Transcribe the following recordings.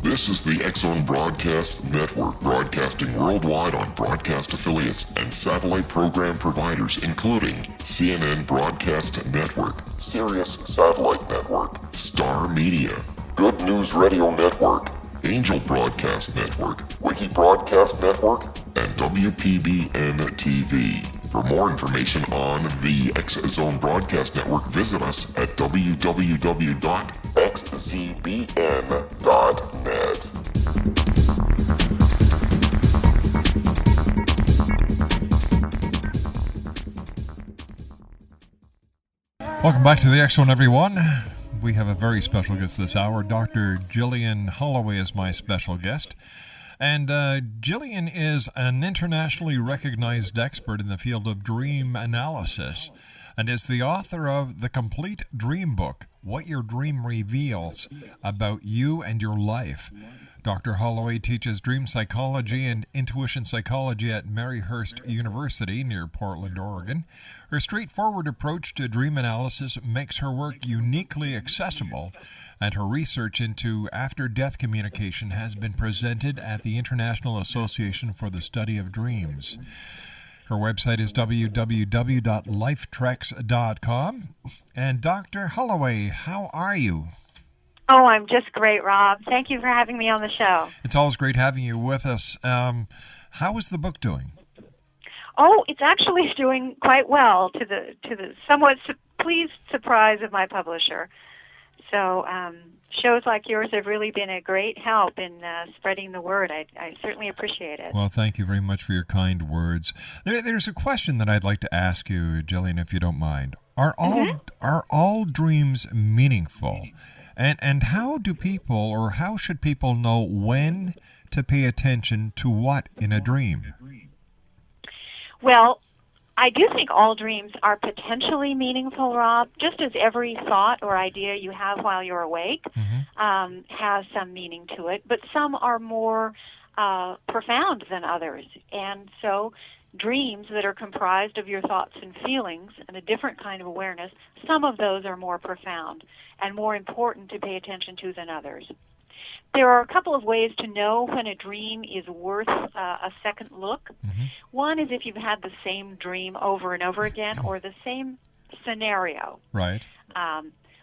This is the X-Zone Broadcast Network, broadcasting worldwide on broadcast affiliates and satellite program providers, including CNN Broadcast Network, Sirius Satellite Network, Star Media, Good News Radio Network, Angel Broadcast Network, Wiki Broadcast Network, and WPBN TV. For more information on the X-Zone Broadcast Network, visit us at www.xzbn.net. Welcome back to the X-Zone, everyone. We have a very special guest this hour. Dr. Gillian Holloway is my special guest. And Gillian is an internationally recognized expert in the field of dream analysis and is the author of The Complete Dream Book, What Your Dream Reveals About You and Your Life. Dr. Holloway teaches dream psychology and intuition psychology at Maryhurst University near Portland, Oregon. Her straightforward approach to dream analysis makes her work uniquely accessible, and her research into after-death communication has been presented at the International Association for the Study of Dreams. Her website is www.lifetrex.com. And Dr. Holloway, how are you? Oh, I'm just great, Rob. Thank you for having me on the show. It's always great having you with us. How is the book doing? Oh, it's actually doing quite well, to the somewhat pleased surprise of my publisher. So shows like yours have really been a great help in spreading the word. I certainly appreciate it. Well, thank you very much for your kind words. There's a question that I'd like to ask you, Gillian, if you don't mind. Are all dreams meaningful? And how do people, or how should people know when to pay attention to what in a dream? Well, I do think all dreams are potentially meaningful, Rob, just as every thought or idea you have while you're awake has some meaning to it, but some are more profound than others. And so dreams that are comprised of your thoughts and feelings and a different kind of awareness, some of those are more profound and more important to pay attention to than others. There are a couple of ways to know when a dream is worth a second look. One is if you've had the same dream over and over again, or the same scenario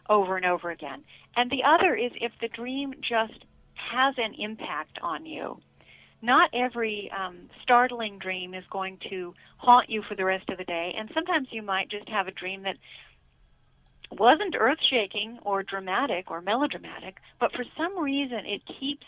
over and over again. And the other is if the dream just has an impact on you. Not every startling dream is going to haunt you for the rest of the day, and sometimes you might just have a dream that wasn't earth-shaking or dramatic or melodramatic, but for some reason it keeps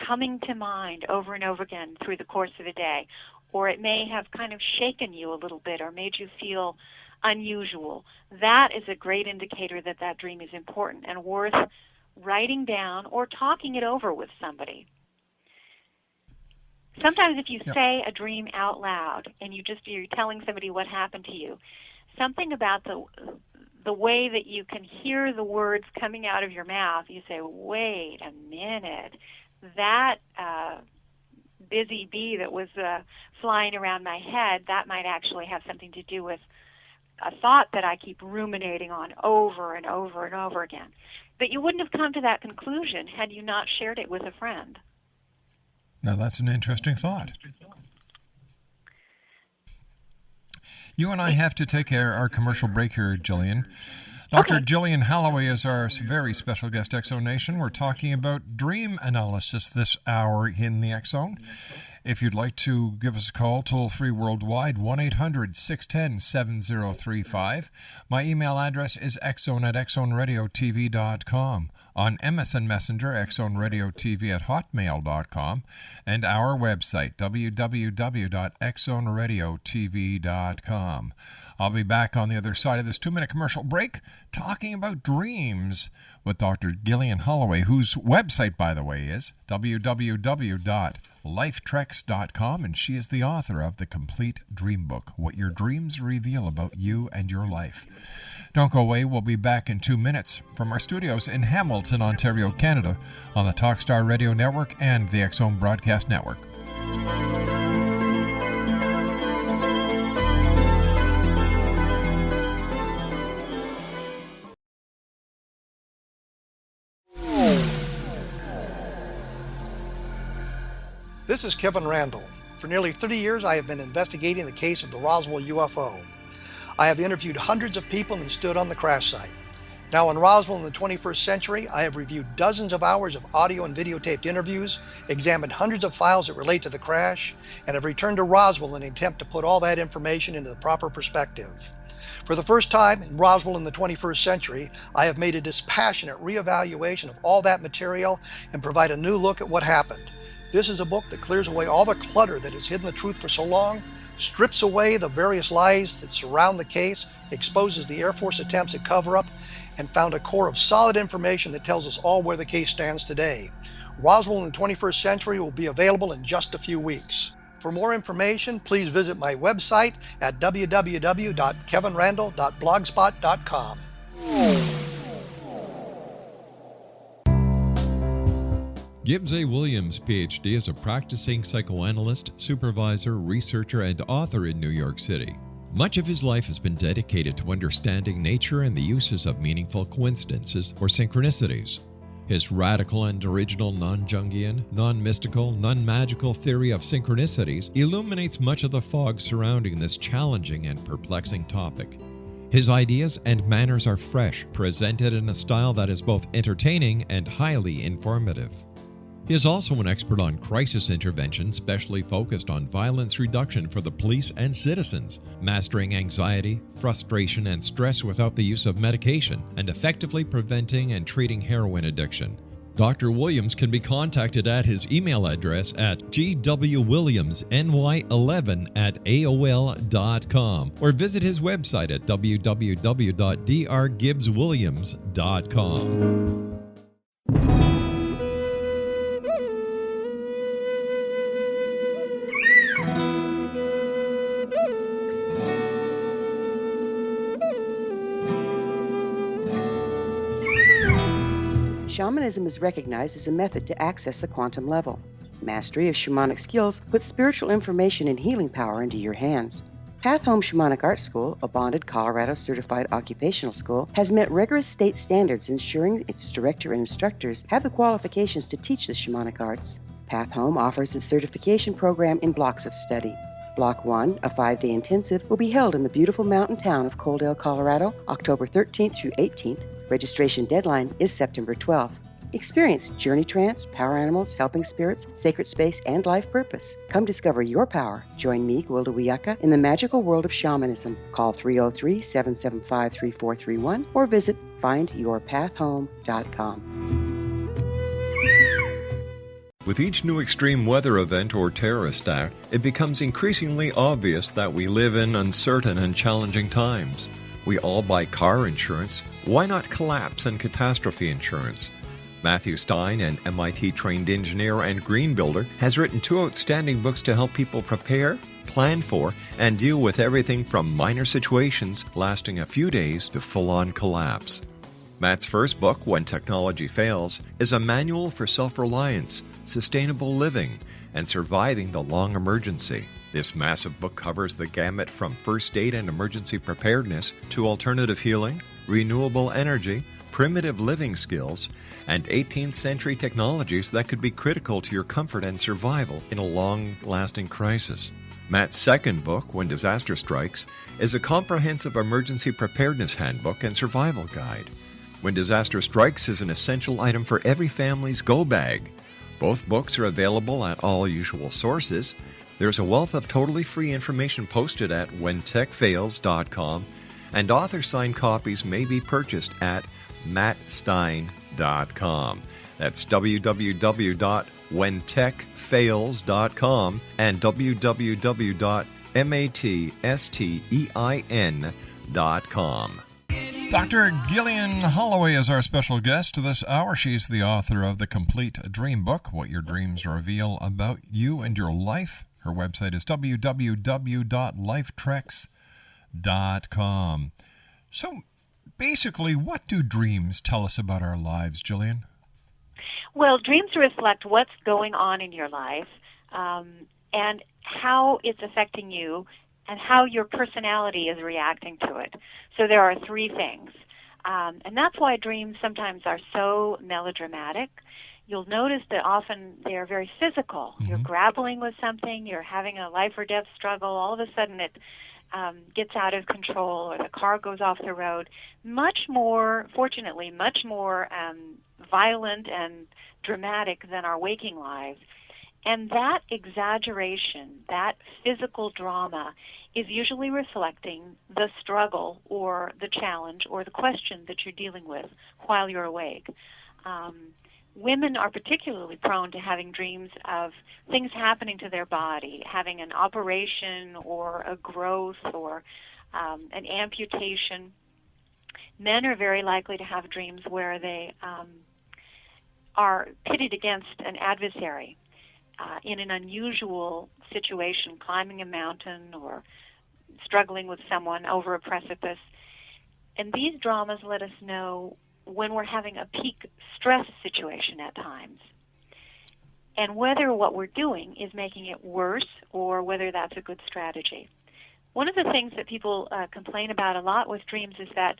coming to mind over and over again through the course of a day, or it may have kind of shaken you a little bit or made you feel unusual. That is a great indicator that that dream is important and worth writing down or talking it over with somebody. Sometimes if you say a dream out loud and you're telling somebody what happened to you, something about the way that you can hear the words coming out of your mouth, you say, wait a minute, that busy bee that was flying around my head, that might actually have something to do with a thought that I keep ruminating on over and over and over again. But you wouldn't have come to that conclusion had you not shared it with a friend. Now, that's an interesting thought. You and I have to take our commercial break here, Gillian. Dr. Gillian Holloway is our very special guest, X-Zone Nation. We're talking about dream analysis this hour in the X-Zone. If you'd like to give us a call, toll-free worldwide, 1-800-610-7035. My email address is xzone@xzoneradiotv.com. On MSN Messenger, xzoneradiotv@hotmail.com. And our website, www.xzoneradiotv.com. I'll be back on the other side of this 2-minute commercial break talking about dreams with Dr. Gillian Holloway, whose website, by the way, is www.lifetrex.com, and she is the author of The Complete Dream Book, What Your Dreams Reveal About You and Your Life. Don't go away. We'll be back in 2 minutes from our studios in Hamilton, Ontario, Canada, on the Talkstar Radio Network and the X-Zone Broadcast Network. This is Kevin Randall. For nearly 30 years, I have been investigating the case of the Roswell UFO. I have interviewed hundreds of people and stood on the crash site. Now in Roswell in the 21st century, I have reviewed dozens of hours of audio and videotaped interviews, examined hundreds of files that relate to the crash, and have returned to Roswell in an attempt to put all that information into the proper perspective. For the first time in Roswell in the 21st century, I have made a dispassionate reevaluation of all that material and provide a new look at what happened. This is a book that clears away all the clutter that has hidden the truth for so long, strips away the various lies that surround the case, exposes the Air Force attempts at cover-up, and found a core of solid information that tells us all where the case stands today. Roswell in the 21st century will be available in just a few weeks. For more information, please visit my website at www.kevinrandall.blogspot.com. Gibbs A. Williams, Ph.D., is a practicing psychoanalyst, supervisor, researcher, and author in New York City. Much of his life has been dedicated to understanding nature and the uses of meaningful coincidences or synchronicities. His radical and original non-Jungian, non-mystical, non-magical theory of synchronicities illuminates much of the fog surrounding this challenging and perplexing topic. His ideas and manners are fresh, presented in a style that is both entertaining and highly informative. He is also an expert on crisis intervention, specially focused on violence reduction for the police and citizens, mastering anxiety, frustration, and stress without the use of medication, and effectively preventing and treating heroin addiction. Dr. Williams can be contacted at his email address at gwwilliamsny11@aol.com or visit his website at www.drgibbswilliams.com. Shamanism is recognized as a method to access the quantum level. Mastery of shamanic skills puts spiritual information and healing power into your hands. Path Home Shamanic Art School, a bonded Colorado certified occupational school, has met rigorous state standards, ensuring its director and instructors have the qualifications to teach the shamanic arts. Path Home offers its certification program in blocks of study. Block 1, a 5-day intensive, will be held in the beautiful mountain town of Coaldale, Colorado, October 13th through 18th. Registration deadline is September 12th. Experience journey trance, power animals, helping spirits, sacred space, and life purpose. Come discover your power. Join me, Gwilda Wiyaka, in the magical world of shamanism. Call 303-775-3431 or visit findyourpathhome.com. With each new extreme weather event or terrorist act, it becomes increasingly obvious that we live in uncertain and challenging times. We all buy car insurance. Why not collapse and catastrophe insurance? Matthew Stein, an MIT-trained engineer and green builder, has written 2 outstanding books to help people prepare, plan for, and deal with everything from minor situations lasting a few days to full-on collapse. Matt's first book, When Technology Fails, is a manual for self-reliance, sustainable living, and surviving the long emergency. This massive book covers the gamut from first aid and emergency preparedness to alternative healing, renewable energy, primitive living skills, and 18th century technologies that could be critical to your comfort and survival in a long-lasting crisis. Matt's second book, When Disaster Strikes, is a comprehensive emergency preparedness handbook and survival guide. When Disaster Strikes is an essential item for every family's go bag. Both books are available at all usual sources. There's a wealth of totally free information posted at whentechfails.com, and author-signed copies may be purchased at mattstein.com. That's www.whentechfails.com and www.mattstein.com. Dr. Gillian Holloway is our special guest this hour. She's the author of The Complete Dream Book, What Your Dreams Reveal About You and Your Life. Her website is www.lifetreks.com. So, basically, what do dreams tell us about our lives, Gillian? Well, dreams reflect what's going on in your life and how it's affecting you and how your personality is reacting to it. So there are 3 things. And that's why dreams sometimes are so melodramatic. You'll notice that often they're very physical. You're grappling with something, you're having a life or death struggle, all of a sudden it gets out of control or the car goes off the road. Fortunately, much more violent and dramatic than our waking lives. And that exaggeration, that physical drama, is usually reflecting the struggle or the challenge or the question that you're dealing with while you're awake. Women are particularly prone to having dreams of things happening to their body, having an operation or a growth or an amputation. Men are very likely to have dreams where they are pitted against an adversary in an unusual situation, climbing a mountain or struggling with someone over a precipice. And these dramas let us know when we're having a peak stress situation at times, and whether what we're doing is making it worse or whether that's a good strategy. One of the things that people complain about a lot with dreams is that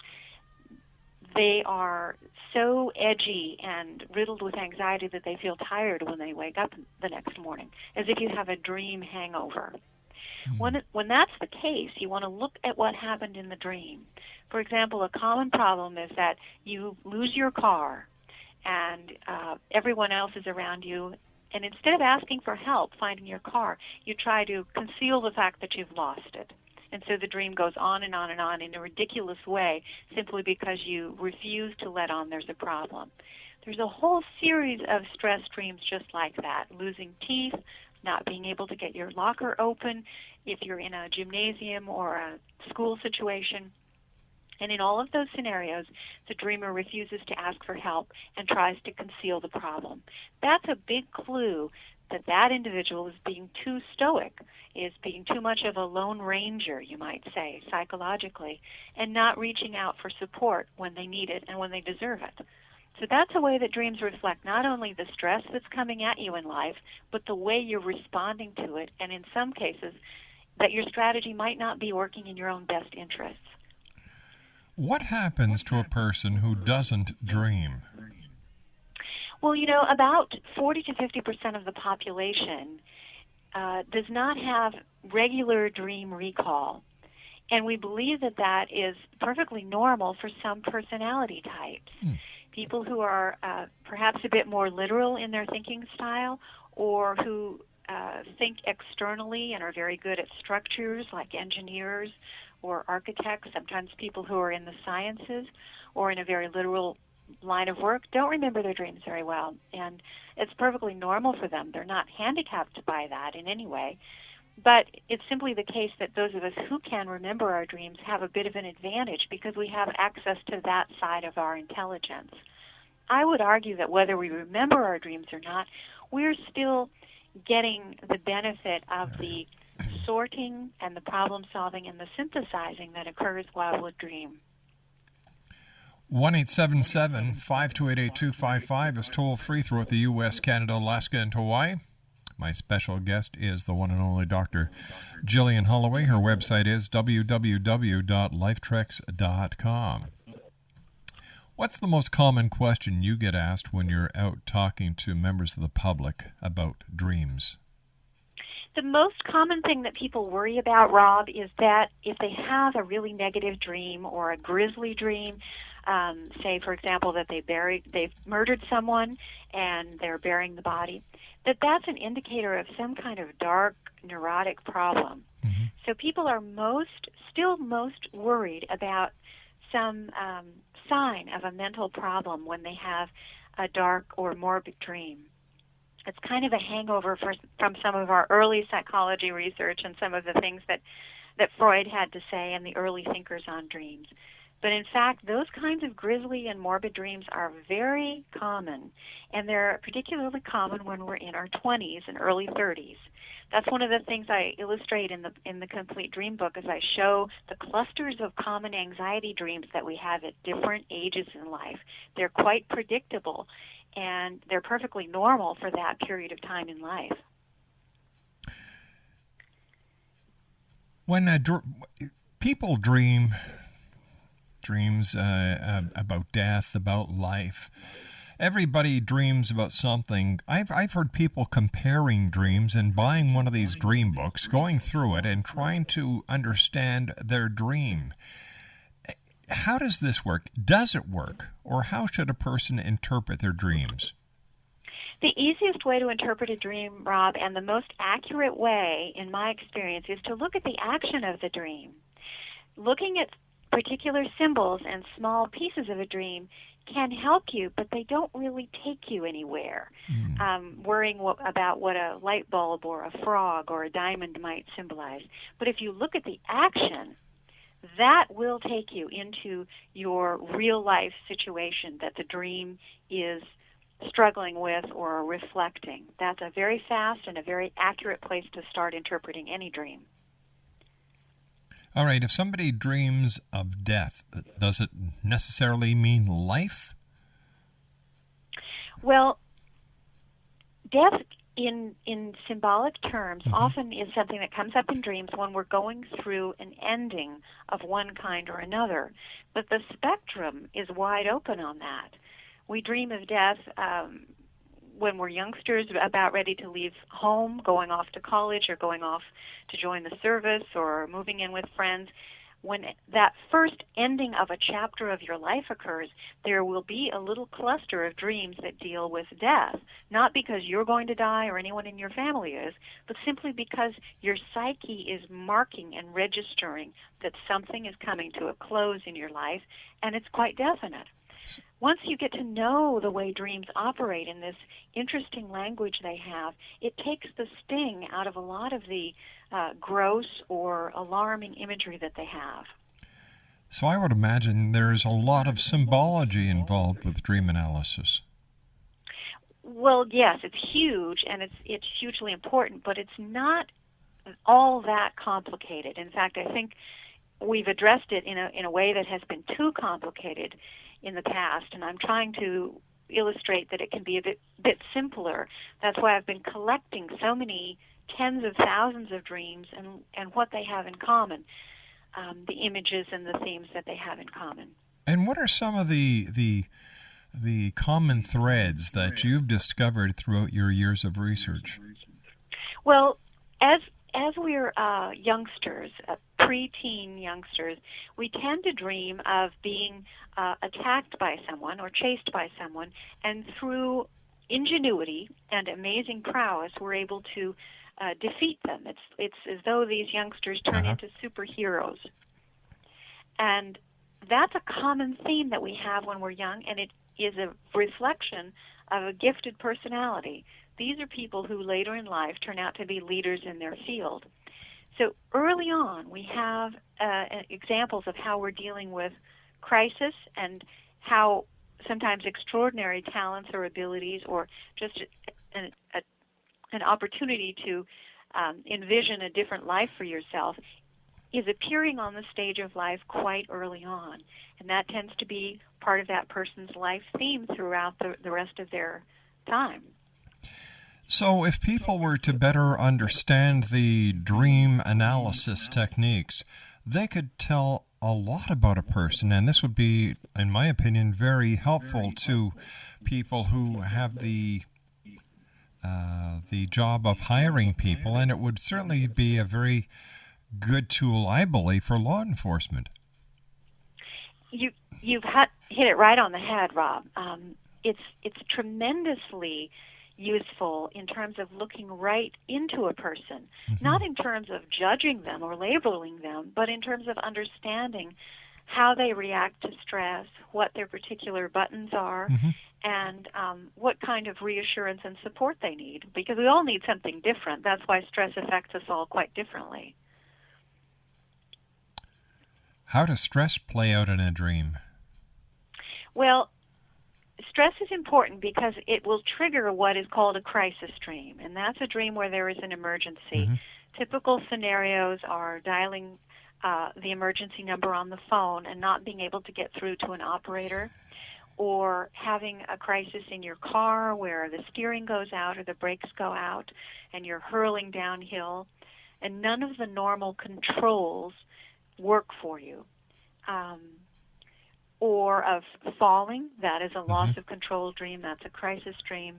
they are so edgy and riddled with anxiety that they feel tired when they wake up the next morning, as if you have a dream hangover. When that's the case, you want to look at what happened in the dream. For example, a common problem is that you lose your car and everyone else is around you, and instead of asking for help finding your car, you try to conceal the fact that you've lost it. And so the dream goes on and on and on in a ridiculous way simply because you refuse to let on there's a problem. There's a whole series of stress dreams just like that: losing teeth, not being able to get your locker open if you're in a gymnasium or a school situation. And in all of those scenarios, the dreamer refuses to ask for help and tries to conceal the problem. That's a big clue that that individual is being too stoic, is being too much of a lone ranger, you might say, psychologically, and not reaching out for support when they need it and when they deserve it. So that's a way that dreams reflect not only the stress that's coming at you in life, but the way you're responding to it, and in some cases, that your strategy might not be working in your own best interests. What happens to a person who doesn't dream? Well, about 40 to 50% of the population does not have regular dream recall. And we believe that that is perfectly normal for some personality types. People who are perhaps a bit more literal in their thinking style, or who think externally and are very good at structures, like engineers or architects. Sometimes people who are in the sciences or in a very literal line of work don't remember their dreams very well, and it's perfectly normal for them. They're not handicapped by that in any way, but it's simply the case that those of us who can remember our dreams have a bit of an advantage because we have access to that side of our intelligence. I would argue that whether we remember our dreams or not, we're still getting the benefit of the sorting and the problem solving and the synthesizing that occurs while we dream. 1-877-528-8255 is toll-free throughout the U.S., Canada, Alaska, and Hawaii. My special guest is the one and only Dr. Gillian Holloway. Her website is www.lifetreks.com. What's the most common question you get asked when you're out talking to members of the public about dreams? The most common thing that people worry about, Rob, is that if they have a really negative dream or a grisly dream, say, for example, that they've murdered someone and they're burying the body, that's an indicator of some kind of dark, neurotic problem. Mm-hmm. So people are still most worried about some sign of a mental problem when they have a dark or morbid dream. It's kind of a hangover from some of our early psychology research and some of the things that Freud had to say and the early thinkers on dreams. But in fact, those kinds of grisly and morbid dreams are very common, and they're particularly common when we're in our 20s and early 30s. That's one of the things I illustrate in the complete dream book, as I show the clusters of common anxiety dreams that we have at different ages in life. They're quite predictable, and they're perfectly normal for that period of time in life. When people dream, dreams about death, about life. Everybody dreams about something. I've heard people comparing dreams and buying one of these dream books, going through it, and trying to understand their dream. How does this work? Does it work? Or how should a person interpret their dreams? The easiest way to interpret a dream, Rob, and the most accurate way, in my experience, is to look at the action of the dream. Looking at particular symbols and small pieces of a dream can help you, but they don't really take you anywhere. Worrying about what a light bulb or a frog or a diamond might symbolize. But if you look at the action, that will take you into your real life situation that the dream is struggling with or reflecting. That's a very fast and a very accurate place to start interpreting any dream. All right, if somebody dreams of death, does it necessarily mean life? Well, death in symbolic terms often is something that comes up in dreams when we're going through an ending of one kind or another. But the spectrum is wide open on that. We dream of death when we're youngsters, about ready to leave home, going off to college or going off to join the service or moving in with friends. When that first ending of a chapter of your life occurs, there will be a little cluster of dreams that deal with death, not because you're going to die or anyone in your family is, but simply because your psyche is marking and registering that something is coming to a close in your life, and it's quite definite. Once you get to know the way dreams operate in this interesting language they have, it takes the sting out of a lot of the gross or alarming imagery that they have. So I would imagine there's a lot of symbology involved with dream analysis. Well, yes, it's huge, and it's hugely important, but it's not all that complicated. In fact, I think we've addressed it in a way that has been too complicated in the past, and I'm trying to illustrate that it can be a bit simpler. That's why I've been collecting so many tens of thousands of dreams and what they have in common, the images and the themes that they have in common. And what are some of the common threads that you've discovered throughout your years of research? Well, as we're youngsters, preteen youngsters, we tend to dream of being attacked by someone or chased by someone, and through ingenuity and amazing prowess, we're able to defeat them. It's as though these youngsters turn into superheroes. And that's a common theme that we have when we're young, and it is a reflection of a gifted personality. These are people who later in life turn out to be leaders in their field. So early on, we have examples of how we're dealing with crisis and how sometimes extraordinary talents or abilities or just an opportunity to envision a different life for yourself is appearing on the stage of life quite early on. And that tends to be part of that person's life theme throughout the rest of their time. So if people were to better understand the dream analysis techniques, they could tell a lot about a person, and this would be, in my opinion, very helpful to people who have the job of hiring people, and it would certainly be a very good tool, I believe, for law enforcement. You've hit it right on the head, Rob. It's tremendously useful in terms of looking right into a person, not in terms of judging them or labeling them, but in terms of understanding how they react to stress, what their particular buttons are, and what kind of reassurance and support they need, because we all need something different. That's why stress affects us all quite differently. How does stress play out in a dream? Well, stress is important because it will trigger what is called a crisis dream, and that's a dream where there is an emergency. Typical scenarios are dialing the emergency number on the phone and not being able to get through to an operator, or having a crisis in your car where the steering goes out or the brakes go out and you're hurling downhill, and none of the normal controls work for you. or of falling. That is a loss of control dream. That's a crisis dream.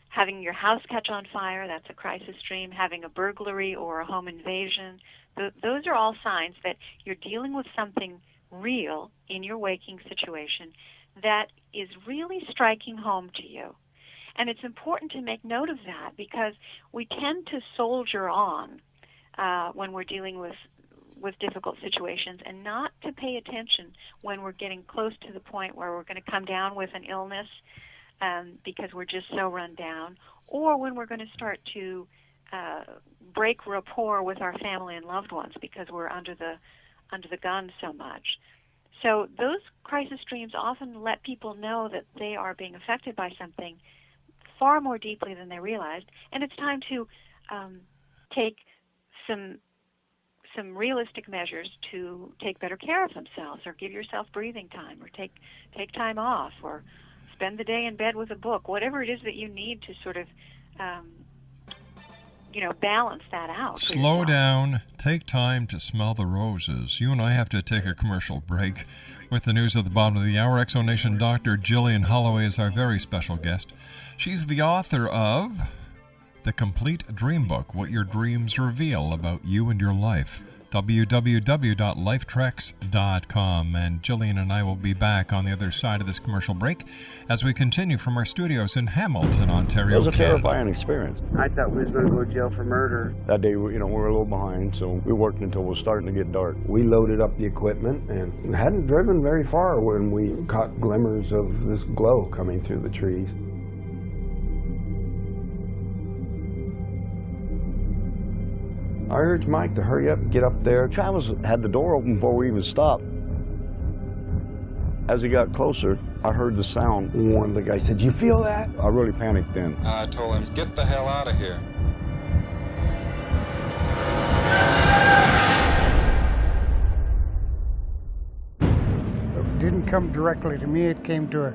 Having your house catch on fire, that's a crisis dream. Having a burglary or a home invasion, those are all signs that you're dealing with something real in your waking situation that is really striking home to you. And it's important to make note of that, because we tend to soldier on when we're dealing with difficult situations, and not to pay attention when we're getting close to the point where we're going to come down with an illness because we're just so run down, or when we're going to start to break rapport with our family and loved ones because we're under the gun so much. So those crisis dreams often let people know that they are being affected by something far more deeply than they realized, and it's time to take some realistic measures to take better care of themselves, or give yourself breathing time, or take time off, or spend the day in bed with a book, whatever it is that you need to sort of balance that out. Slow down, take time to smell the roses. You and I have to take a commercial break. With the news at the bottom of the hour, Exonation Dr. Gillian Holloway is our very special guest. She's the author of The Complete Dream Book, What Your Dreams Reveal About You and Your Life. www.lifetreks.com. And Gillian and I will be back on the other side of this commercial break as we continue from our studios in Hamilton, Ontario, It was a Canada. terrifying experience. I thought we was going to go to jail for murder. That day, we were a little behind, so we worked until it was starting to get dark. We loaded up the equipment and hadn't driven very far when we caught glimmers of this glow coming through the trees. I urged Mike to hurry up and get up there. Travis had the door open before we even stopped. As he got closer, I heard the sound. One of the guys said, "You feel that?" I really panicked then. I told him, "Get the hell out of here." It didn't come directly to me, it came to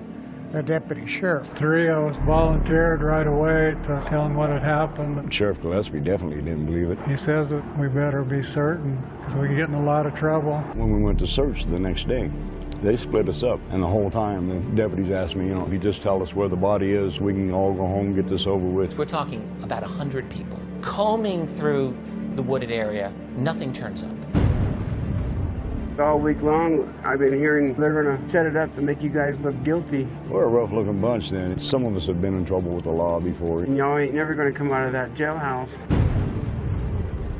a deputy sheriff. Three of us volunteered right away to tell him what had happened. Sheriff Gillespie definitely didn't believe it. He says that we better be certain because we can get in a lot of trouble. When we went to search the next day, they split us up, and the whole time the deputies asked me, if you just tell us where the body is, we can all go home and get this over with. We're talking about 100 people. Combing through the wooded area, nothing turns up. All week long, I've been hearing they're going to set it up to make you guys look guilty. We're a rough-looking bunch then. Some of us have been in trouble with the law before. And y'all ain't never going to come out of that jailhouse.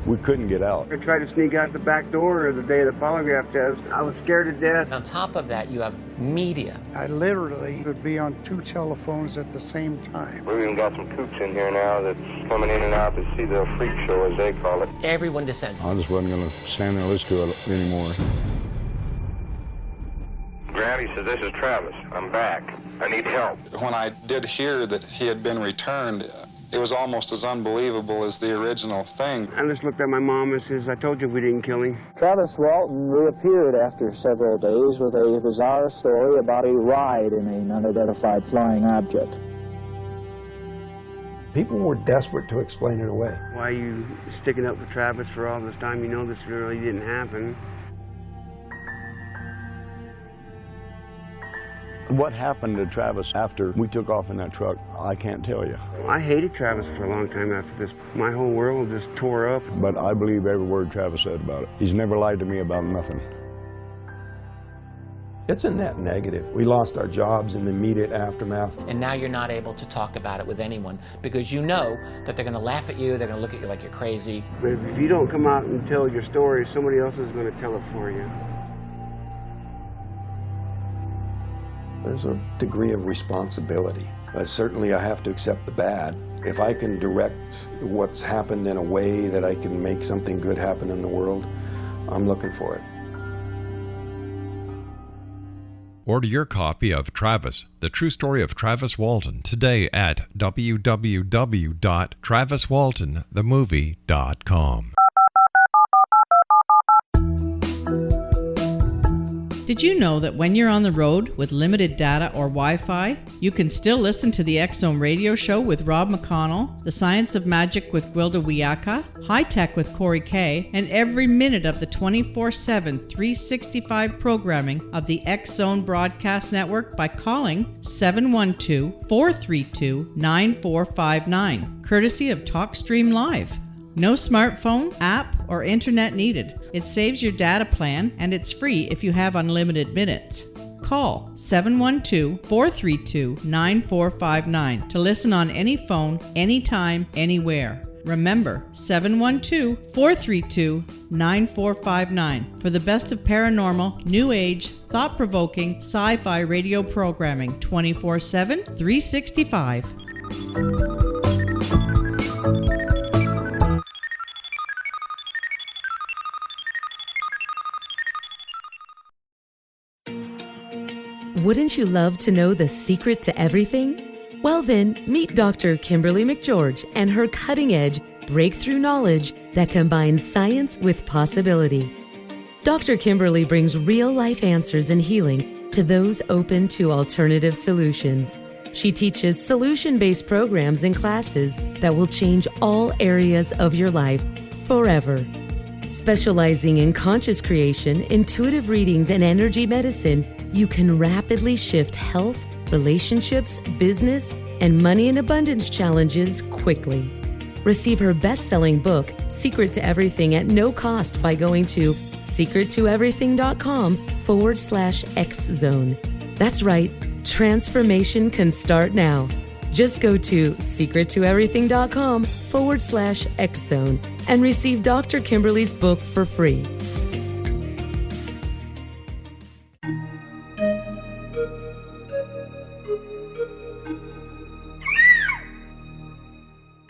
We couldn't get out. I tried to sneak out the back door the day of the polygraph test. I was scared to death. And on top of that, you have media. I literally would be on 2 telephones at the same time. We've even got some coops in here now that's coming in and out to see the freak show, as they call it. Everyone descends. I just wasn't going to stand there and listen to it anymore. Grant, he says, "This is Travis. I'm back. I need help." When I did hear that he had been returned, it was almost as unbelievable as the original thing. I just looked at my mom and says, "I told you we didn't kill him." Travis Walton reappeared after several days with a bizarre story about a ride in an unidentified flying object. People were desperate to explain it away. Why are you sticking up with Travis for all this time? You know this really didn't happen. What happened to Travis after we took off in that truck, I can't tell you. I hated Travis for a long time after this. My whole world just tore up. But I believe every word Travis said about it. He's never lied to me about nothing. It's a net negative. We lost our jobs in the immediate aftermath. And now you're not able to talk about it with anyone because you know that they're going to laugh at you, they're going to look at you like you're crazy. But if you don't come out and tell your story, somebody else is going to tell it for you. There's a degree of responsibility. Certainly I have to accept the bad. If I can direct what's happened in a way that I can make something good happen in the world, I'm looking for it. Order your copy of Travis, The True Story of Travis Walton, today at www.traviswaltonthemovie.com. Did you know that when you're on the road with limited data or Wi-Fi, you can still listen to the X-Zone radio show with Rob McConnell, The Science of Magic with Gwilda Wiyaka, High Tech with Corey Kay, and every minute of the 24/7, 365 programming of the X-Zone Broadcast Network by calling 712-432-9459, courtesy of TalkStream Live. No smartphone, app, or internet needed. It saves your data plan, and it's free if you have unlimited minutes. Call 712-432-9459 to listen on any phone, anytime, anywhere. Remember, 712-432-9459 for the best of paranormal, new age, thought-provoking, sci-fi radio programming 24/7, 365. Wouldn't you love to know the secret to everything? Well then, meet Dr. Kimberly McGeorge and her cutting-edge breakthrough knowledge that combines science with possibility. Dr. Kimberly brings real-life answers and healing to those open to alternative solutions. She teaches solution-based programs and classes that will change all areas of your life forever. Specializing in conscious creation, intuitive readings, and energy medicine, you can rapidly shift health, relationships, business, and money and abundance challenges quickly. Receive her best-selling book, Secret to Everything, at no cost by going to secrettoeverything.com/X-Zone. That's right, transformation can start now. Just go to secrettoeverything.com/X-Zone and receive Dr. Kimberly's book for free.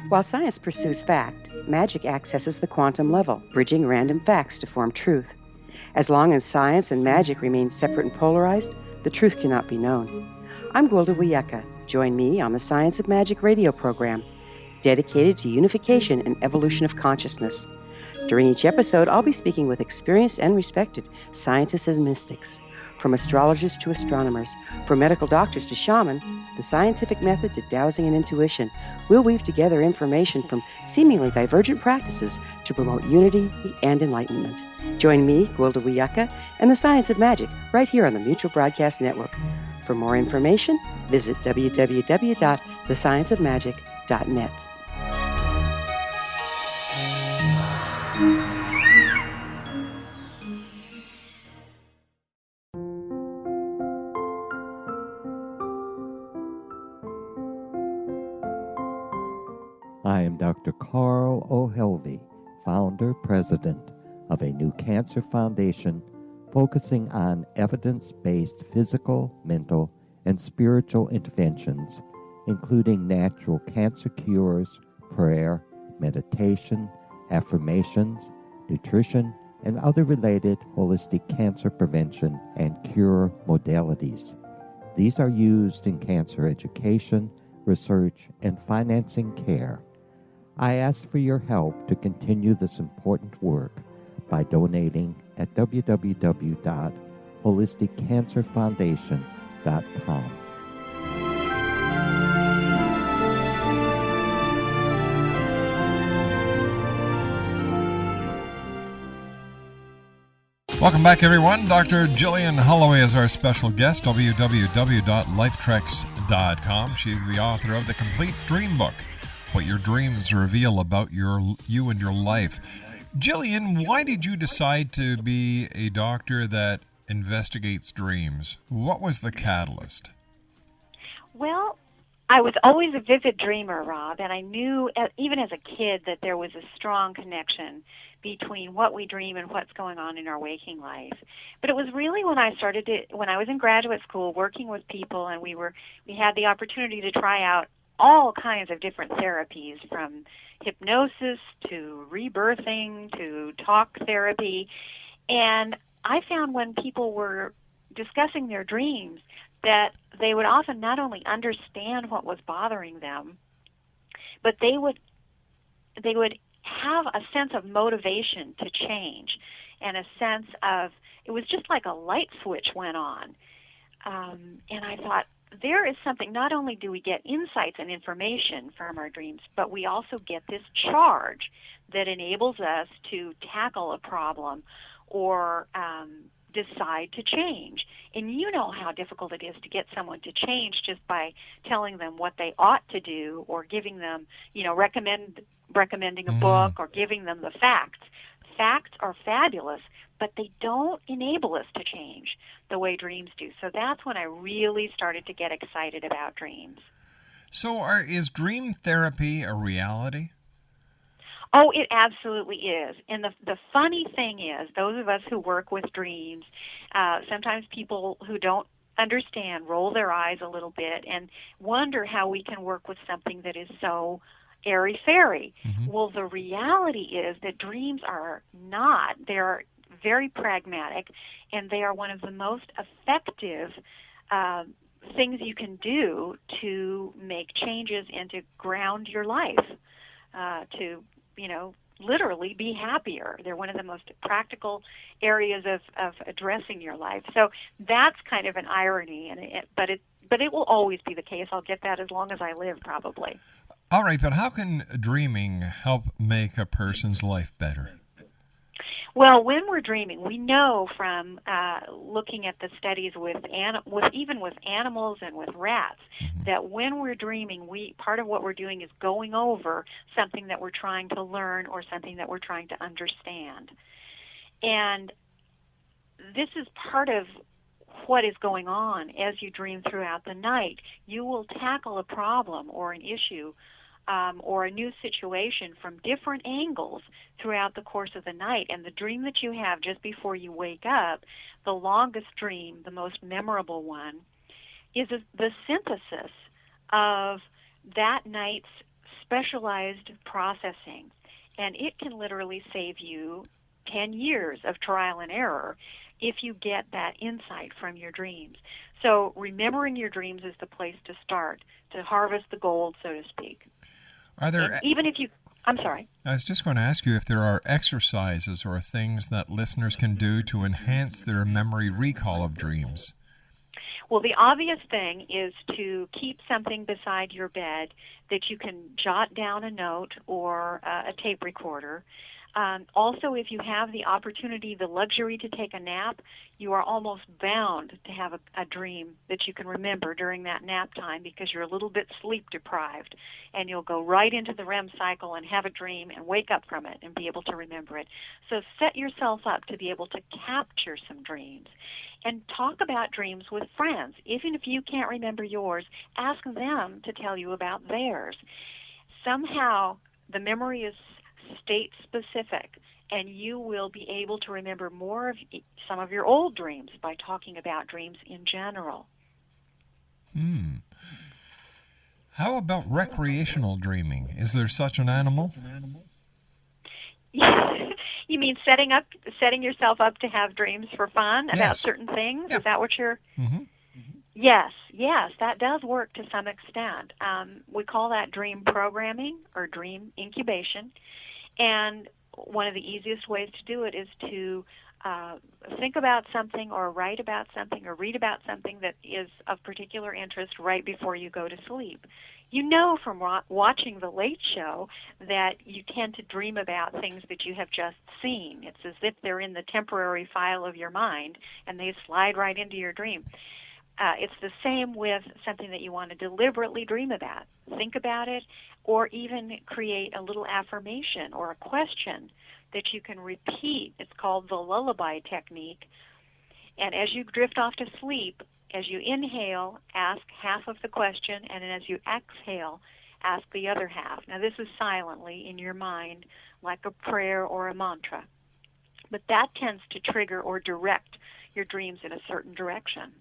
While science pursues fact, magic accesses the quantum level, bridging random facts to form truth. As long as science and magic remain separate and polarized, the truth cannot be known. I'm Gwilda Wiyaka. Join me on the Science of Magic radio program, dedicated to unification and evolution of consciousness. During each episode, I'll be speaking with experienced and respected scientists and mystics. From astrologers to astronomers, from medical doctors to shaman, the scientific method to dowsing and intuition, we'll weave together information from seemingly divergent practices to promote unity and enlightenment. Join me, Gwilda Wiyaka, and the Science of Magic right here on the Mutual Broadcast Network. For more information, visit www.thescienceofmagic.net. I am Dr. Carl O'Helvey, founder, president of a new cancer foundation focusing on evidence-based physical, mental, and spiritual interventions, including natural cancer cures, prayer, meditation, affirmations, nutrition, and other related holistic cancer prevention and cure modalities. These are used in cancer education, research, and financing care. I ask for your help to continue this important work by donating at www.holisticcancerfoundation.com. Welcome back, everyone. Dr. Gillian Holloway is our special guest, www.lifetreks.com. She's the author of The Complete Dream Book, What Your Dreams Reveal About You and Your Life. Gillian, why did you decide to be a doctor that investigates dreams? What was the catalyst? Well, I was always a vivid dreamer, Rob, and I knew, even as a kid, that there was a strong connection between what we dream and what's going on in our waking life. But it was really when I was in graduate school working with people, and we had the opportunity to try out all kinds of different therapies, from hypnosis to rebirthing to talk therapy. And I found when people were discussing their dreams that they would often not only understand what was bothering them, but they would have a sense of motivation to change and a sense of it was just like a light switch went on. And I thought, there is something, not only do we get insights and information from our dreams, but we also get this charge that enables us to tackle a problem or decide to change. And you know how difficult it is to get someone to change just by telling them what they ought to do or giving them, recommending a book or giving them the facts. Facts are fabulous, but they don't enable us to change the way dreams do. So that's when I really started to get excited about dreams. So is dream therapy a reality? Oh, it absolutely is. And the funny thing is, those of us who work with dreams, sometimes people who don't understand roll their eyes a little bit and wonder how we can work with something that is so airy-fairy. Well, the reality is that dreams are not. They're very pragmatic, and they are one of the most effective things you can do to make changes and to ground your life, to, literally be happier. They're one of the most practical areas of addressing your life. So that's kind of an irony, but it will always be the case. I'll get that as long as I live, probably. All right, but how can dreaming help make a person's life better? Well, when we're dreaming, we know from looking at the studies with animals and with rats that when we're dreaming, part of what we're doing is going over something that we're trying to learn or something that we're trying to understand. And this is part of what is going on as you dream throughout the night. You will tackle a problem or an issue or a new situation from different angles throughout the course of the night. And the dream that you have just before you wake up, the longest dream, the most memorable one, is the synthesis of that night's specialized processing. And it can literally save you 10 years of trial and error if you get that insight from your dreams. So remembering your dreams is the place to start, to harvest the gold, so to speak. Are there, and even if you, I'm sorry. I was just going to ask you if there are exercises or things that listeners can do to enhance their memory recall of dreams. Well, the obvious thing is to keep something beside your bed that you can jot down a note or a tape recorder. Also, if you have the opportunity, the luxury to take a nap, you are almost bound to have a dream that you can remember during that nap time because you're a little bit sleep deprived, and you'll go right into the REM cycle and have a dream and wake up from it and be able to remember it. So set yourself up to be able to capture some dreams and talk about dreams with friends. Even if you can't remember yours, ask them to tell you about theirs. Somehow the memory is state specific, and you will be able to remember more of some of your old dreams by talking about dreams in general. How about recreational dreaming? Is there such an animal? You mean setting yourself up to have dreams for fun about certain things? Is that what you're... Yes, that does work to some extent. We call that dream programming or dream incubation. And one of the easiest ways to do it is to think about something or write about something or read about something that is of particular interest right before you go to sleep. You know from watching The Late Show that you tend to dream about things that you have just seen. It's as if they're in the temporary file of your mind and they slide right into your dream. It's the same with something that you want to deliberately dream about. Think about it, or even create a little affirmation or a question that you can repeat. It's called the lullaby technique. And as you drift off to sleep, as you inhale, ask half of the question, and then as you exhale, ask the other half. Now, this is silently in your mind, like a prayer or a mantra. But that tends to trigger or direct your dreams in a certain direction.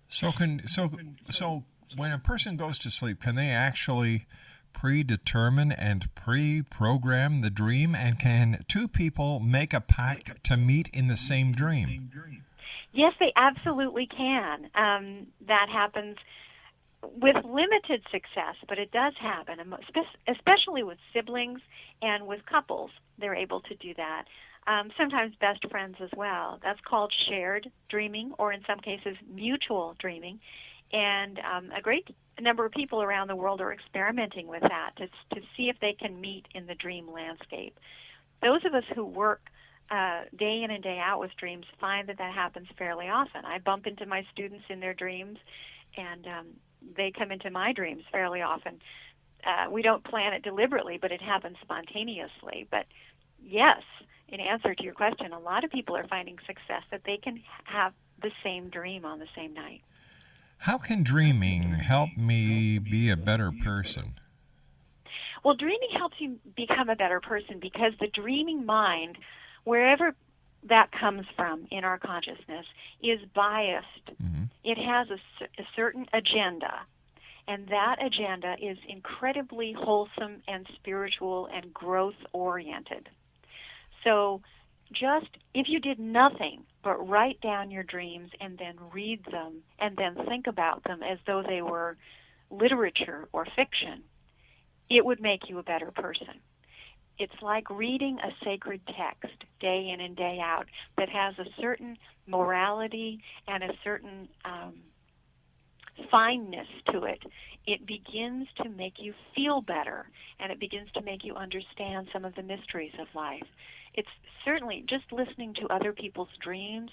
So when a person goes to sleep, can they actually predetermine and pre-program the dream? And can two people make a pact to meet in the same dream? Yes, they absolutely can. That happens with limited success, but it does happen, especially with siblings and with couples. They're able to do that. sometimes best friends as well. That's called shared dreaming, or in some cases, mutual dreaming. And a great number of people around the world are experimenting with that to see if they can meet in the dream landscape. Those of us who work day in and day out with dreams find that happens fairly often. I bump into my students in their dreams, and they come into my dreams fairly often. We don't plan it deliberately, but it happens spontaneously. But yes, in answer to your question, a lot of people are finding success that they can have the same dream on the same night. How can dreaming help me be a better person? Well, dreaming helps you become a better person because the dreaming mind, wherever that comes from in our consciousness, is biased. Mm-hmm. It has a certain agenda, and that agenda is incredibly wholesome and spiritual and growth-oriented. So just if you did nothing but write down your dreams and then read them and then think about them as though they were literature or fiction, it would make you a better person. It's like reading a sacred text day in and day out that has a certain morality and a certain fineness to it. It begins to make you feel better, and it begins to make you understand some of the mysteries of life. It's certainly just listening to other people's dreams,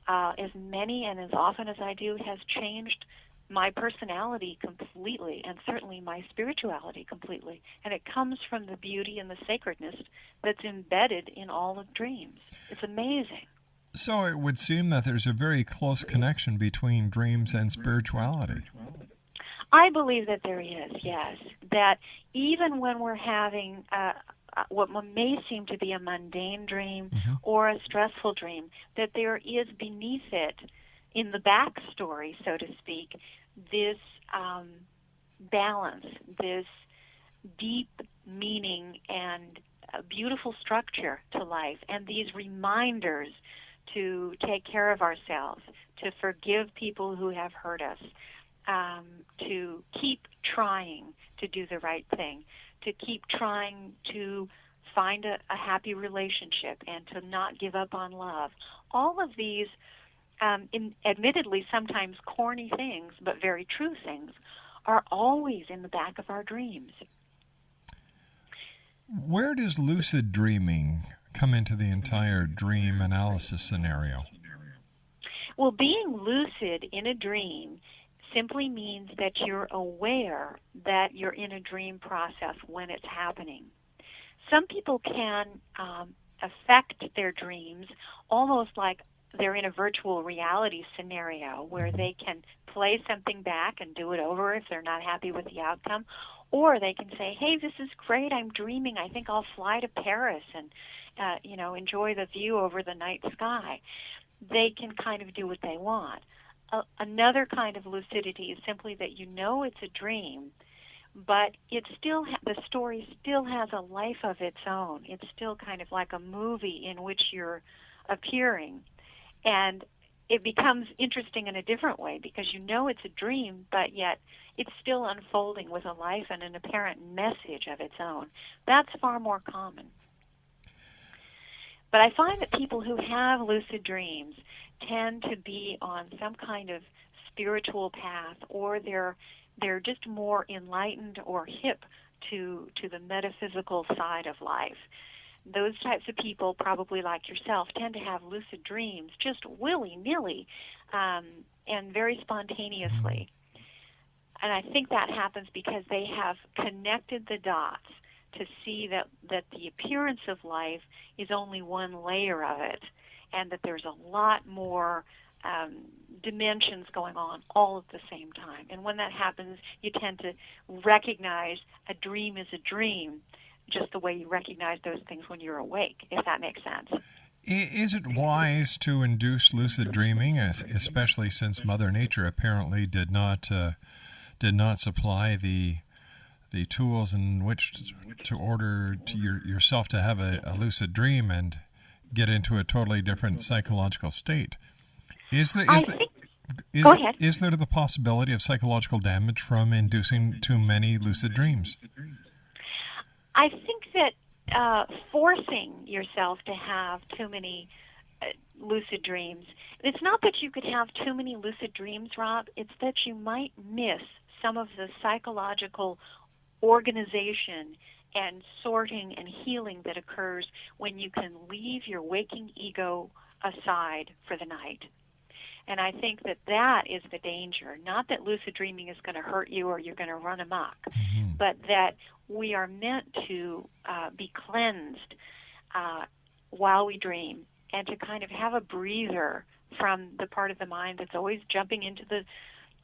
as many and as often as I do, has changed my personality completely, and certainly my spirituality completely. And it comes from the beauty and the sacredness that's embedded in all of dreams. It's amazing. So it would seem that there's a very close connection between dreams and spirituality. I believe that there is, yes. That even when we're having what may seem to be a mundane dream or a stressful dream, that there is beneath it, in the backstory, so to speak, this balance, this deep meaning and beautiful structure to life, and these reminders to take care of ourselves, to forgive people who have hurt us, to keep trying to do the right thing, to keep trying to find a happy relationship and to not give up on love. All of these, admittedly sometimes corny things, but very true things, are always in the back of our dreams. Where does lucid dreaming come into the entire dream analysis scenario? Well, being lucid in a dream simply means that you're aware that you're in a dream process when it's happening. Some people can affect their dreams almost like they're in a virtual reality scenario where they can play something back and do it over if they're not happy with the outcome. Or they can say, hey, this is great, I'm dreaming, I think I'll fly to Paris and enjoy the view over the night sky. They can kind of do what they want. Another kind of lucidity is simply that you know it's a dream, but it still the story still has a life of its own. It's still kind of like a movie in which you're appearing. And it becomes interesting in a different way because you know it's a dream, but yet it's still unfolding with a life and an apparent message of its own. That's far more common. But I find that people who have lucid dreams tend to be on some kind of spiritual path, or they're just more enlightened or hip to the metaphysical side of life. Those types of people, probably like yourself, tend to have lucid dreams just willy-nilly and very spontaneously. And I think that happens because they have connected the dots to see that the appearance of life is only one layer of it, and that there's a lot more dimensions going on all at the same time. And when that happens, you tend to recognize a dream is a dream, just the way you recognize those things when you're awake, if that makes sense. Is it wise to induce lucid dreaming, especially since Mother Nature apparently did not supply the tools in which to order to yourself to have a lucid dream and get into a totally different psychological state? Is there the possibility of psychological damage from inducing too many lucid dreams? I think that forcing yourself to have too many lucid dreams. It's not that you could have too many lucid dreams, Rob. It's that you might miss some of the psychological organization and sorting and healing that occurs when you can leave your waking ego aside for the night. And I think that that is the danger. Not that lucid dreaming is going to hurt you or you're going to run amok, but that we are meant to be cleansed while we dream, and to kind of have a breather from the part of the mind that's always jumping into the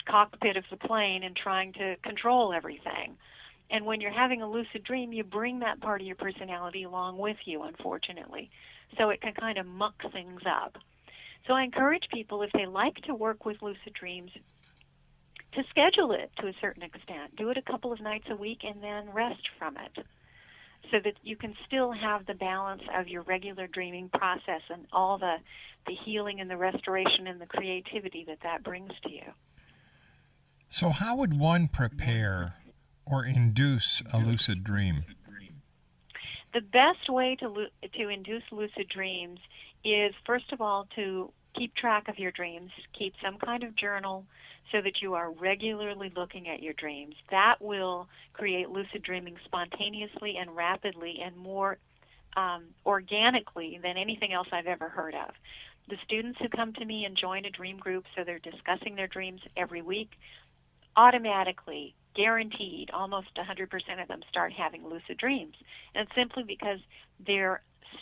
cockpit of the plane and trying to control everything. And when you're having a lucid dream, you bring that part of your personality along with you, unfortunately. So it can kind of muck things up. So I encourage people, if they like to work with lucid dreams, to schedule it to a certain extent. Do it a couple of nights a week and then rest from it, so that you can still have the balance of your regular dreaming process and all the healing and the restoration and the creativity that brings to you. So how would one prepare or induce a lucid dream? The best way to induce lucid dreams is, first of all, to keep track of your dreams. Keep some kind of journal so that you are regularly looking at your dreams. That will create lucid dreaming spontaneously and rapidly and more organically than anything else I've ever heard of. The students who come to me and join a dream group, so they're discussing their dreams every week, automatically, guaranteed, almost 100% of them start having lucid dreams. And it's simply because they're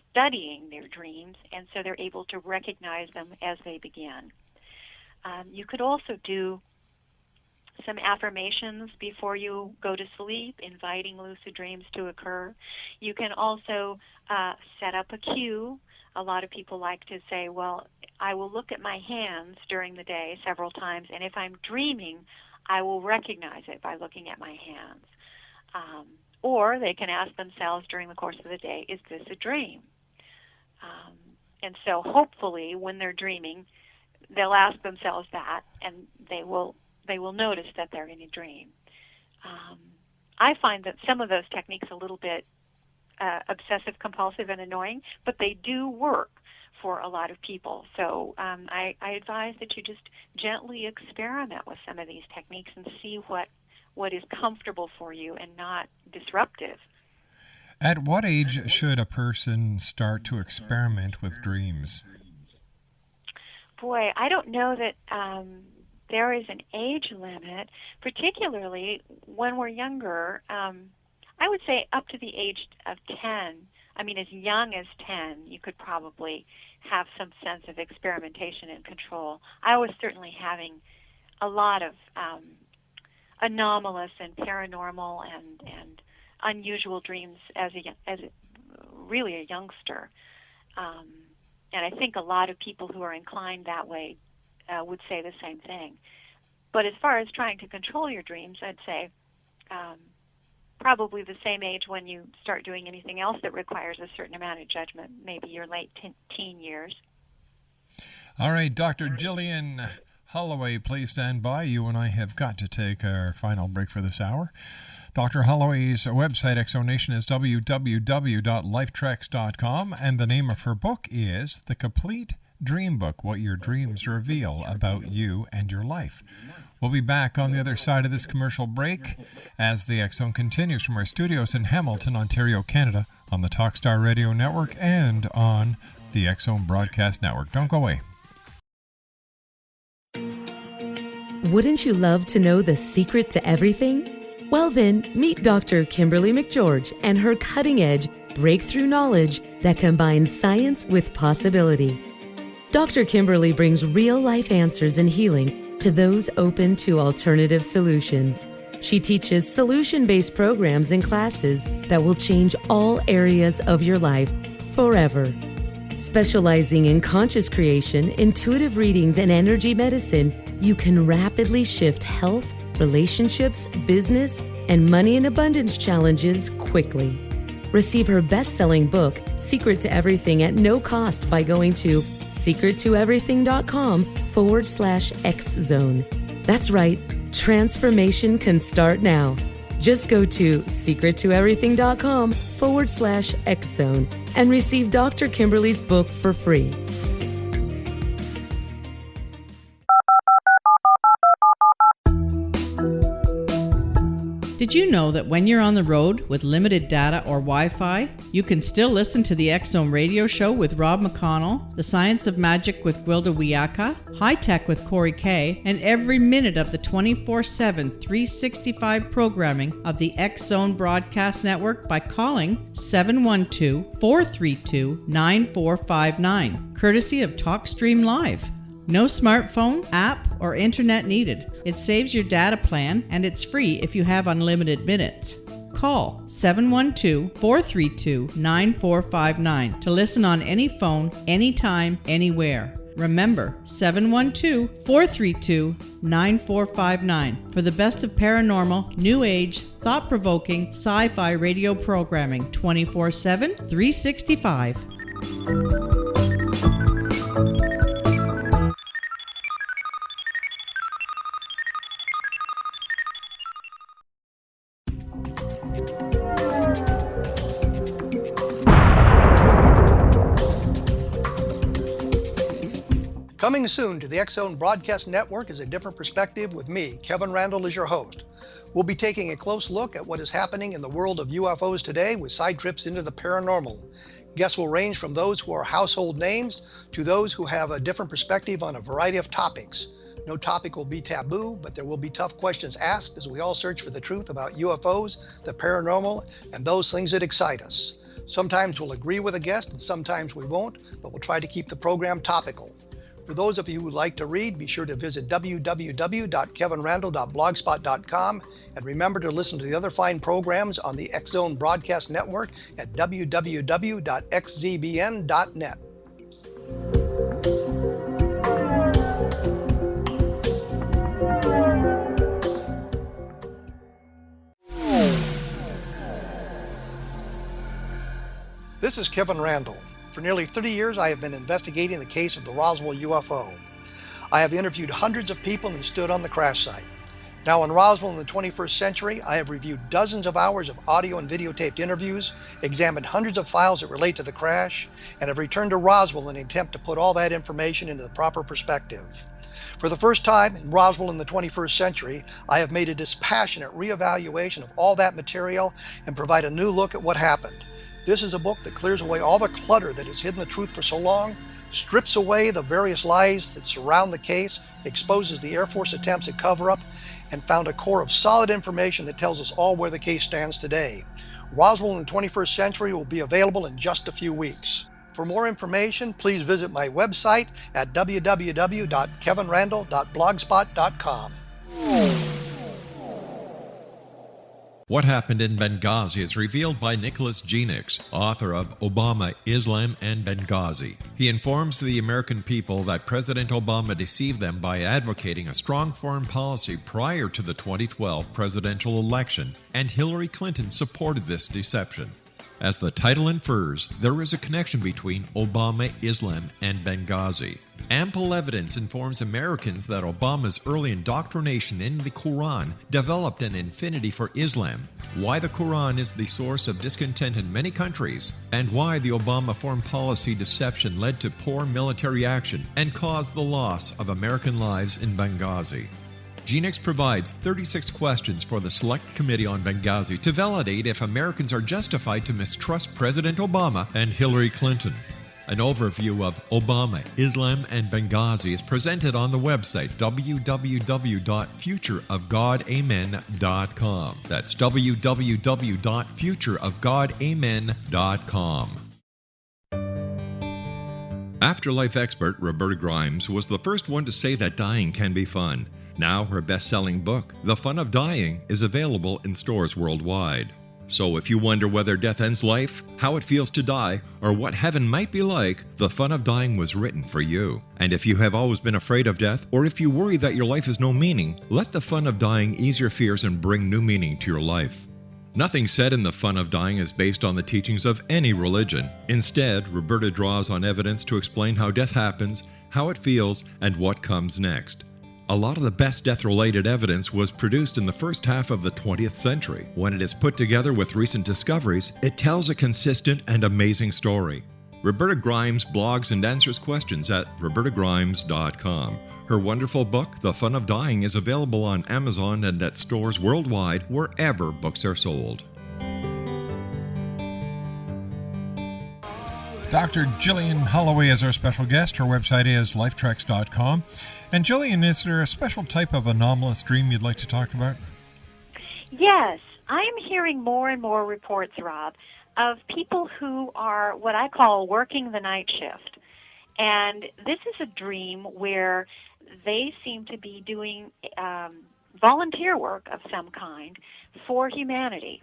studying their dreams, and so they're able to recognize them as they begin. You could also do some affirmations before you go to sleep, inviting lucid dreams to occur. You can also set up a cue. A lot of people like to say, well, I will look at my hands during the day several times, and if I'm dreaming, I will recognize it by looking at my hands. Or they can ask themselves during the course of the day, is this a dream? And so hopefully when they're dreaming, they'll ask themselves that, and they will notice that they're in a dream. I find that some of those techniques a little bit obsessive, compulsive, and annoying, but they do work for a lot of people. So I advise that you just gently experiment with some of these techniques and see what is comfortable for you and not disruptive. At what age should a person start to experiment with dreams? Boy, I don't know that there is an age limit, particularly when we're younger. I would say up to the age of 10. I mean, as young as 10, you could probably have some sense of experimentation and control. I was certainly having a lot of anomalous and paranormal and unusual dreams as really a youngster. And I think a lot of people who are inclined that way would say the same thing. But as far as trying to control your dreams, I'd say probably the same age when you start doing anything else that requires a certain amount of judgment, maybe your late teen years. All right, Dr. Gillian Holloway, please stand by. You and I have got to take our final break for this hour. Dr. Holloway's website, Exonation, is www.lifetracks.com, and the name of her book is The Complete Dream Book, What Your Dreams Reveal About You and Your Life. We'll be back on the other side of this commercial break as the X Zone continues from our studios in Hamilton, Ontario, Canada, on the Talkstar Radio Network and on the X Zone Broadcast Network. Don't go away. Wouldn't you love to know the secret to everything? Well then, meet Dr. Kimberly McGeorge and her cutting-edge breakthrough knowledge that combines science with possibility. Dr. Kimberly brings real-life answers and healing to those open to alternative solutions. She teaches solution-based programs and classes that will change all areas of your life forever. Specializing in conscious creation, intuitive readings, and energy medicine, you can rapidly shift health, relationships, business, and money and abundance challenges quickly. Receive her best-selling book, Secret to Everything, at no cost by going to secrettoeverything.com/X Zone. That's right, transformation can start now. Just go to secrettoeverything.com/X Zone and receive Dr. Kimberly's book for free. Did you know that when you're on the road with limited data or Wi-Fi, you can still listen to the X-Zone radio show with Rob McConnell, The Science of Magic with Gwilda Wiyaka, High Tech with Corey Kay, and every minute of the 24/7, 365 programming of the X-Zone Broadcast Network by calling 712-432-9459, courtesy of TalkStream Live. No smartphone, app, or internet needed. It saves your data plan and it's free if you have unlimited minutes. Call 712-432-9459 to listen on any phone, anytime, anywhere. Remember, 712-432-9459 for the best of paranormal, new age, thought-provoking, sci-fi radio programming 24/7, 365. Coming soon to the X-Zone Broadcast Network is A Different Perspective with me, Kevin Randall, as your host. We'll be taking a close look at what is happening in the world of UFOs today with side trips into the paranormal. Guests will range from those who are household names to those who have a different perspective on a variety of topics. No topic will be taboo, but there will be tough questions asked as we all search for the truth about UFOs, the paranormal, and those things that excite us. Sometimes we'll agree with a guest and sometimes we won't, but we'll try to keep the program topical. For those of you who would like to read, be sure to visit www.kevinrandall.blogspot.com and remember to listen to the other fine programs on the X-Zone Broadcast Network at www.xzbn.net. This is Kevin Randall. For nearly 30 years, I have been investigating the case of the Roswell UFO. I have interviewed hundreds of people and stood on the crash site. Now in Roswell in the 21st century, I have reviewed dozens of hours of audio and videotaped interviews, examined hundreds of files that relate to the crash, and have returned to Roswell in an attempt to put all that information into the proper perspective. For the first time in Roswell in the 21st century, I have made a dispassionate reevaluation of all that material and provide a new look at what happened. This is a book that clears away all the clutter that has hidden the truth for so long, strips away the various lies that surround the case, exposes the Air Force attempts at cover-up, and found a core of solid information that tells us all where the case stands today. Roswell in the 21st century will be available in just a few weeks. For more information, please visit my website at www.kevinrandall.blogspot.com. What Happened in Benghazi is revealed by Nicholas Genix, author of Obama, Islam, and Benghazi. He informs the American people that President Obama deceived them by advocating a strong foreign policy prior to the 2012 presidential election, and Hillary Clinton supported this deception. As the title infers, there is a connection between Obama, Islam, and Benghazi. Ample evidence informs Americans that Obama's early indoctrination in the Quran developed an affinity for Islam, why the Quran is the source of discontent in many countries, and why the Obama foreign policy deception led to poor military action and caused the loss of American lives in Benghazi. Genix provides 36 questions for the Select Committee on Benghazi to validate if Americans are justified to mistrust President Obama and Hillary Clinton. An overview of Obama, Islam, and Benghazi is presented on the website www.futureofgodamen.com. That's www.futureofgodamen.com. Afterlife expert Roberta Grimes was the first one to say that dying can be fun. Now her best-selling book, The Fun of Dying, is available in stores worldwide. So if you wonder whether death ends life, how it feels to die, or what heaven might be like, The Fun of Dying was written for you. And if you have always been afraid of death, or if you worry that your life has no meaning, let The Fun of Dying ease your fears and bring new meaning to your life. Nothing said in The Fun of Dying is based on the teachings of any religion. Instead, Roberta draws on evidence to explain how death happens, how it feels, and what comes next. A lot of the best death-related evidence was produced in the first half of the 20th century. When it is put together with recent discoveries, it tells a consistent and amazing story. Roberta Grimes blogs and answers questions at robertagrimes.com. Her wonderful book, The Fun of Dying, is available on Amazon and at stores worldwide wherever books are sold. Dr. Gillian Holloway is our special guest. Her website is lifetreks.com. And Gillian, is there a special type of anomalous dream you'd like to talk about? Yes, I am hearing more and more reports, Rob, of people who are what I call working the night shift. And this is a dream where they seem to be doing volunteer work of some kind for humanity.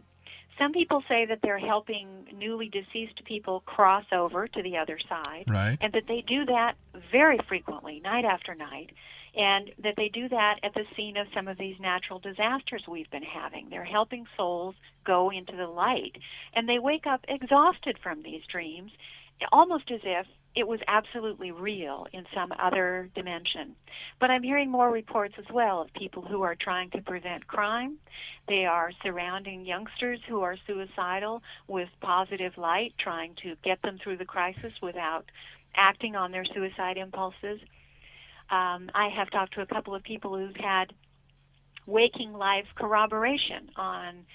Some people say that they're helping newly deceased people cross over to the other side, right, and that they do that very frequently, night after night, and that they do that at the scene of some of these natural disasters we've been having. They're helping souls go into the light, and they wake up exhausted from these dreams, almost as if it was absolutely real in some other dimension. But I'm hearing more reports as well of people who are trying to prevent crime. They are surrounding youngsters who are suicidal with positive light, trying to get them through the crisis without acting on their suicide impulses. I have talked to a couple of people who've had waking life corroboration on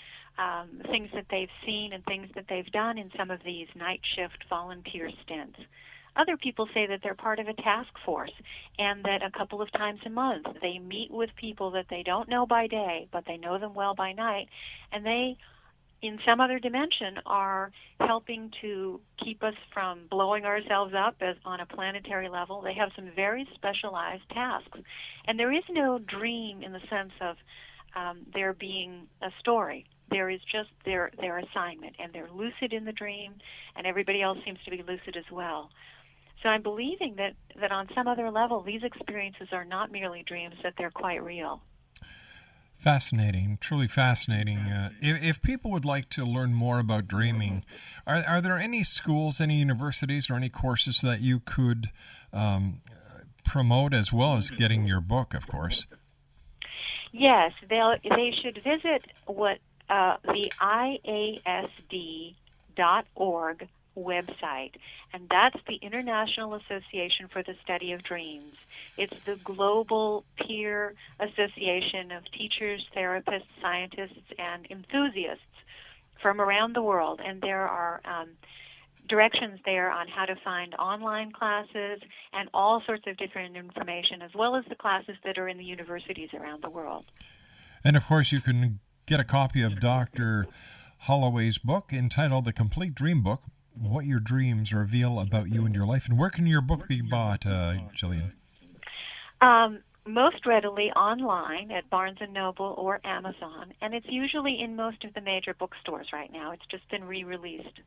things that they've seen and things that they've done in some of these night shift volunteer stints. Other people say that they're part of a task force and that a couple of times a month they meet with people that they don't know by day, but they know them well by night, and they, in some other dimension, are helping to keep us from blowing ourselves up as on a planetary level. They have some very specialized tasks. And there is no dream in the sense of there being a story. There is just their assignment, and they're lucid in the dream, and everybody else seems to be lucid as well. So I'm believing that on some other level, these experiences are not merely dreams, that they're quite real. Fascinating, truly fascinating. If people would like to learn more about dreaming, are there any schools, any universities, or any courses that you could promote, as well as getting your book, of course? Yes, they should visit what the IASD.org website, and that's the International Association for the Study of Dreams. It's the global peer association of teachers, therapists, scientists, and enthusiasts from around the world, and there are directions there on how to find online classes and all sorts of different information, as well as the classes that are in the universities around the world. And of course, you can get a copy of Dr. Holloway's book entitled The Complete Dream Book, What Your Dreams Reveal About You and Your Life. And where can your book be bought, Gillian? Most readily online at Barnes & Noble or Amazon, and it's usually in most of the major bookstores right now. It's just been re-released.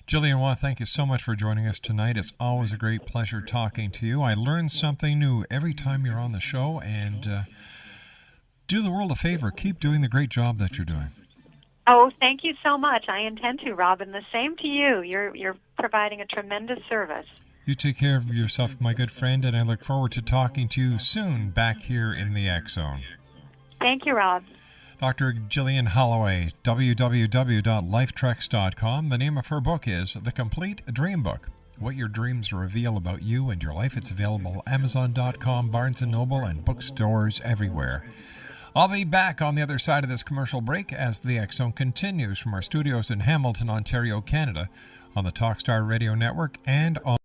Gillian, I want to thank you so much for joining us tonight. It's always a great pleasure talking to you. I learn something new every time you're on the show, and do the world a favor. Keep doing the great job that you're doing. Oh, thank you so much. I intend to, Robin. The same to you. You're providing a tremendous service. You take care of yourself, my good friend, and I look forward to talking to you soon back here in the X Zone. Thank you, Rob. Dr. Gillian Holloway, www.lifetreks.com. The name of her book is The Complete Dream Book, What Your Dreams Reveal About You and Your Life. It's available at Amazon.com, Barnes & Noble, and bookstores everywhere. I'll be back on the other side of this commercial break as the X Zone continues from our studios in Hamilton, Ontario, Canada, on the Talkstar Radio Network and on